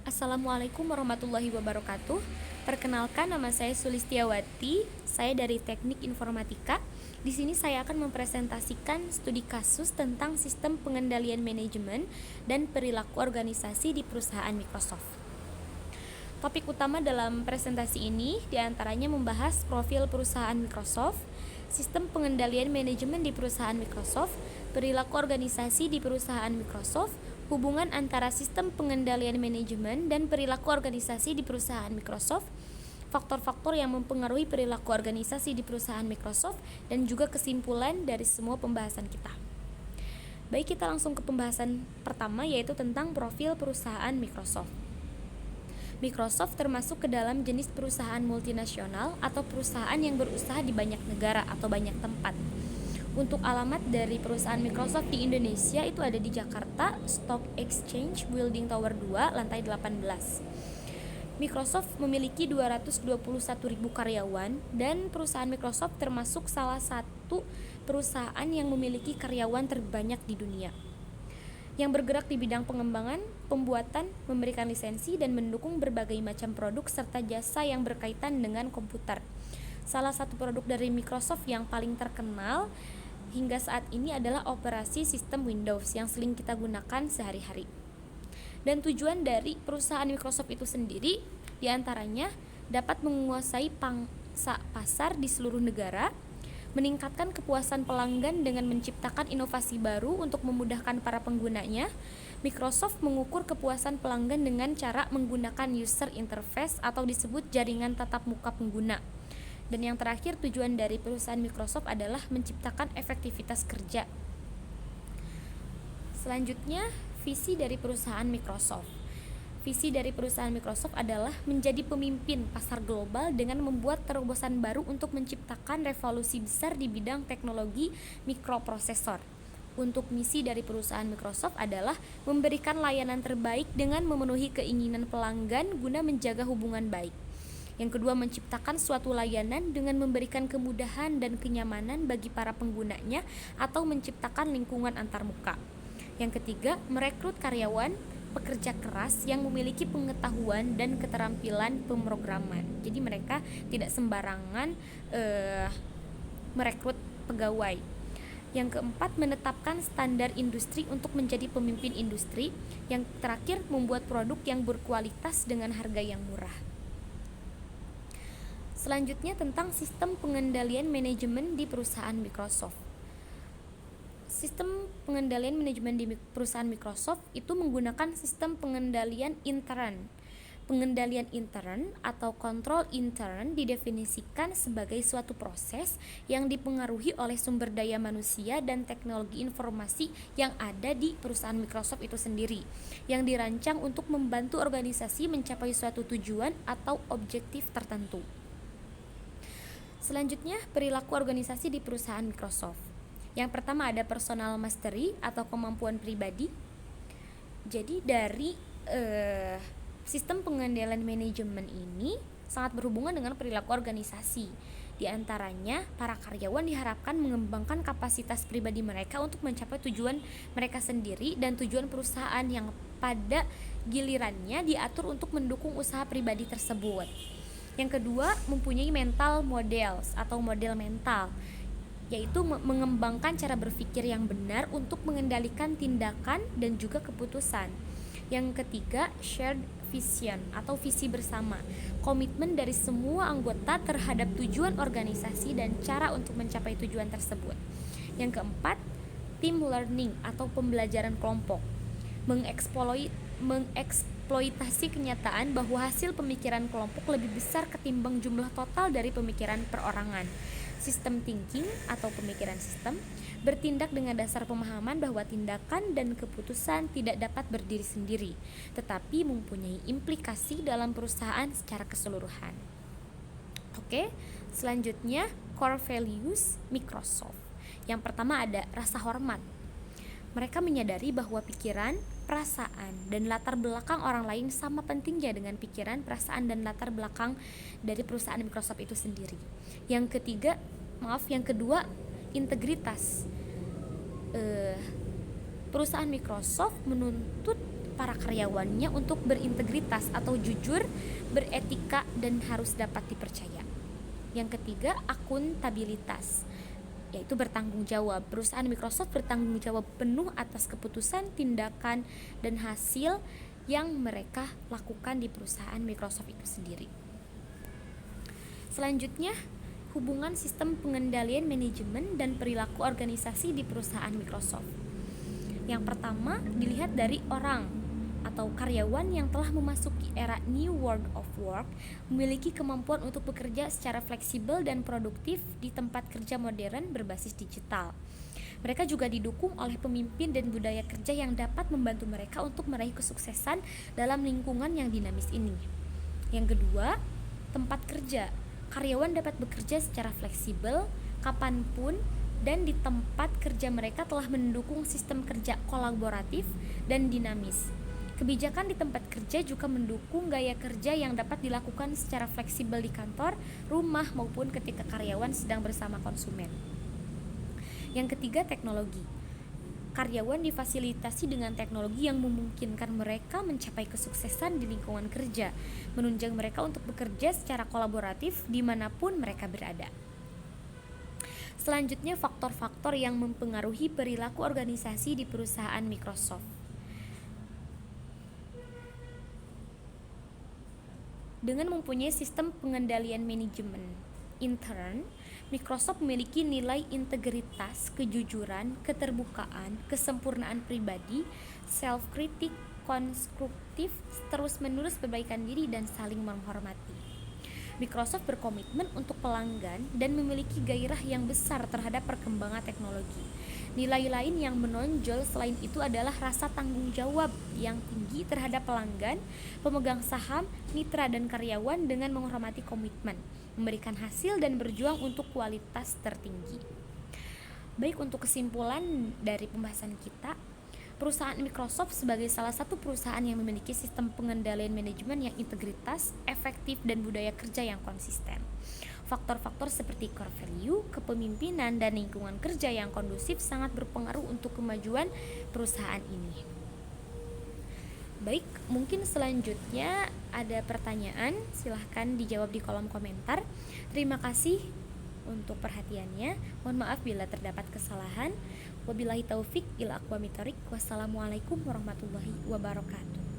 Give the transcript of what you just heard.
Assalamualaikum warahmatullahi wabarakatuh. Perkenalkan, nama saya Sulistiawati. Saya dari Teknik Informatika. Di sini saya akan mempresentasikan studi kasus tentang sistem pengendalian manajemen dan perilaku organisasi di perusahaan Microsoft. Topik utama dalam presentasi ini diantaranya membahas profil perusahaan Microsoft, sistem pengendalian manajemen di perusahaan Microsoft, perilaku organisasi di perusahaan Microsoft, hubungan antara sistem pengendalian manajemen dan perilaku organisasi di perusahaan Microsoft, faktor-faktor yang mempengaruhi perilaku organisasi di perusahaan Microsoft, dan juga kesimpulan dari semua pembahasan kita. Baik, kita langsung ke pembahasan pertama, yaitu tentang profil perusahaan Microsoft. Microsoft termasuk ke dalam jenis perusahaan multinasional atau perusahaan yang berusaha di banyak negara atau banyak tempat. Untuk alamat dari perusahaan Microsoft di Indonesia itu ada di Jakarta, Stock Exchange, Building Tower 2, lantai 18. Microsoft memiliki 221.000 karyawan dan perusahaan Microsoft termasuk salah satu perusahaan yang memiliki karyawan terbanyak di dunia, yang bergerak di bidang pengembangan, pembuatan, memberikan lisensi, dan mendukung berbagai macam produk serta jasa yang berkaitan dengan komputer. Salah satu produk dari Microsoft yang paling terkenal hingga saat ini adalah operasi sistem Windows yang sering kita gunakan sehari-hari. Dan tujuan dari perusahaan Microsoft itu sendiri diantaranya dapat menguasai pangsa pasar di seluruh negara, meningkatkan kepuasan pelanggan dengan menciptakan inovasi baru untuk memudahkan para penggunanya. Microsoft mengukur kepuasan pelanggan dengan cara menggunakan user interface atau disebut jaringan tatap muka pengguna. Dan yang terakhir, tujuan dari perusahaan Microsoft adalah menciptakan efektivitas kerja. Selanjutnya, visi dari perusahaan Microsoft. Visi dari perusahaan Microsoft adalah menjadi pemimpin pasar global dengan membuat terobosan baru untuk menciptakan revolusi besar di bidang teknologi mikroprosesor. Untuk misi dari perusahaan Microsoft adalah memberikan layanan terbaik dengan memenuhi keinginan pelanggan guna menjaga hubungan baik. Yang kedua, menciptakan suatu layanan dengan memberikan kemudahan dan kenyamanan bagi para penggunanya atau menciptakan lingkungan antarmuka. Yang ketiga, merekrut karyawan pekerja keras yang memiliki pengetahuan dan keterampilan pemrograman. Jadi mereka tidak sembarangan merekrut pegawai. Yang keempat, menetapkan standar industri untuk menjadi pemimpin industri. Yang terakhir, membuat produk yang berkualitas dengan harga yang murah. Selanjutnya, tentang sistem pengendalian manajemen di perusahaan Microsoft. Sistem pengendalian manajemen di perusahaan Microsoft itu menggunakan sistem pengendalian intern. Pengendalian intern atau kontrol intern didefinisikan sebagai suatu proses yang dipengaruhi oleh sumber daya manusia dan teknologi informasi yang ada di perusahaan Microsoft itu sendiri, yang dirancang untuk membantu organisasi mencapai suatu tujuan atau objektif tertentu. Selanjutnya, perilaku organisasi di perusahaan Microsoft. Yang pertama ada personal mastery atau kemampuan pribadi. Jadi dari sistem pengendalian manajemen ini sangat berhubungan dengan perilaku organisasi. Di antaranya, para karyawan diharapkan mengembangkan kapasitas pribadi mereka untuk mencapai tujuan mereka sendiri dan tujuan perusahaan yang pada gilirannya diatur untuk mendukung usaha pribadi tersebut. Yang kedua, mempunyai mental models atau model mental, yaitu mengembangkan cara berpikir yang benar untuk mengendalikan tindakan dan juga keputusan. Yang ketiga, shared vision atau visi bersama, komitmen dari semua anggota terhadap tujuan organisasi dan cara untuk mencapai tujuan tersebut. Yang keempat, team learning atau pembelajaran kelompok, mengeksploitasi kenyataan bahwa hasil pemikiran kelompok lebih besar ketimbang jumlah total dari pemikiran perorangan. System thinking atau pemikiran sistem, bertindak dengan dasar pemahaman bahwa tindakan dan keputusan tidak dapat berdiri sendiri, tetapi mempunyai implikasi dalam perusahaan secara keseluruhan. Oke, selanjutnya core values Microsoft. Yang pertama ada rasa hormat. Mereka menyadari bahwa pikiran, perasaan, dan latar belakang orang lain sama pentingnya dengan pikiran, perasaan, dan latar belakang dari perusahaan Microsoft itu sendiri. Yang kedua, integritas. Perusahaan Microsoft menuntut para karyawannya untuk berintegritas atau jujur, beretika, dan harus dapat dipercaya. Yang ketiga, akuntabilitas, yaitu bertanggung jawab. Perusahaan Microsoft bertanggung jawab penuh atas keputusan, tindakan, dan hasil yang mereka lakukan di perusahaan Microsoft itu sendiri. Selanjutnya, hubungan sistem pengendalian manajemen dan perilaku organisasi di perusahaan Microsoft. Yang pertama, dilihat dari orang atau karyawan yang telah memasuki era New World of Work, memiliki kemampuan untuk bekerja secara fleksibel dan produktif di tempat kerja modern berbasis digital. Mereka juga didukung oleh pemimpin dan budaya kerja yang dapat membantu mereka untuk meraih kesuksesan dalam lingkungan yang dinamis ini. Yang kedua, tempat kerja. Karyawan dapat bekerja secara fleksibel, kapanpun, dan di tempat kerja mereka telah mendukung sistem kerja kolaboratif dan dinamis. Kebijakan di tempat kerja juga mendukung gaya kerja yang dapat dilakukan secara fleksibel di kantor, rumah, maupun ketika karyawan sedang bersama konsumen. Yang ketiga, teknologi. Karyawan difasilitasi dengan teknologi yang memungkinkan mereka mencapai kesuksesan di lingkungan kerja, menunjang mereka untuk bekerja secara kolaboratif dimanapun mereka berada. Selanjutnya, faktor-faktor yang mempengaruhi perilaku organisasi di perusahaan Microsoft. Dengan mempunyai sistem pengendalian manajemen intern, Microsoft memiliki nilai integritas, kejujuran, keterbukaan, kesempurnaan pribadi, self-kritik, konstruktif, terus-menerus perbaikan diri, dan saling menghormati. Microsoft berkomitmen untuk pelanggan dan memiliki gairah yang besar terhadap perkembangan teknologi. Nilai lain yang menonjol selain itu adalah rasa tanggung jawab yang tinggi terhadap pelanggan, pemegang saham, mitra, dan karyawan dengan menghormati komitmen, memberikan hasil, dan berjuang untuk kualitas tertinggi. Baik, untuk kesimpulan dari pembahasan kita, perusahaan Microsoft sebagai salah satu perusahaan yang memiliki sistem pengendalian manajemen yang integritas, efektif, dan budaya kerja yang konsisten. Faktor-faktor seperti core value, kepemimpinan, dan lingkungan kerja yang kondusif sangat berpengaruh untuk kemajuan perusahaan ini. Baik, mungkin selanjutnya ada pertanyaan, silahkan dijawab di kolom komentar. Terima kasih untuk perhatiannya. Mohon maaf bila terdapat kesalahan. Wabillahi taufik ila aqwamit thoriq. Wassalamualaikum warahmatullahi wabarakatuh.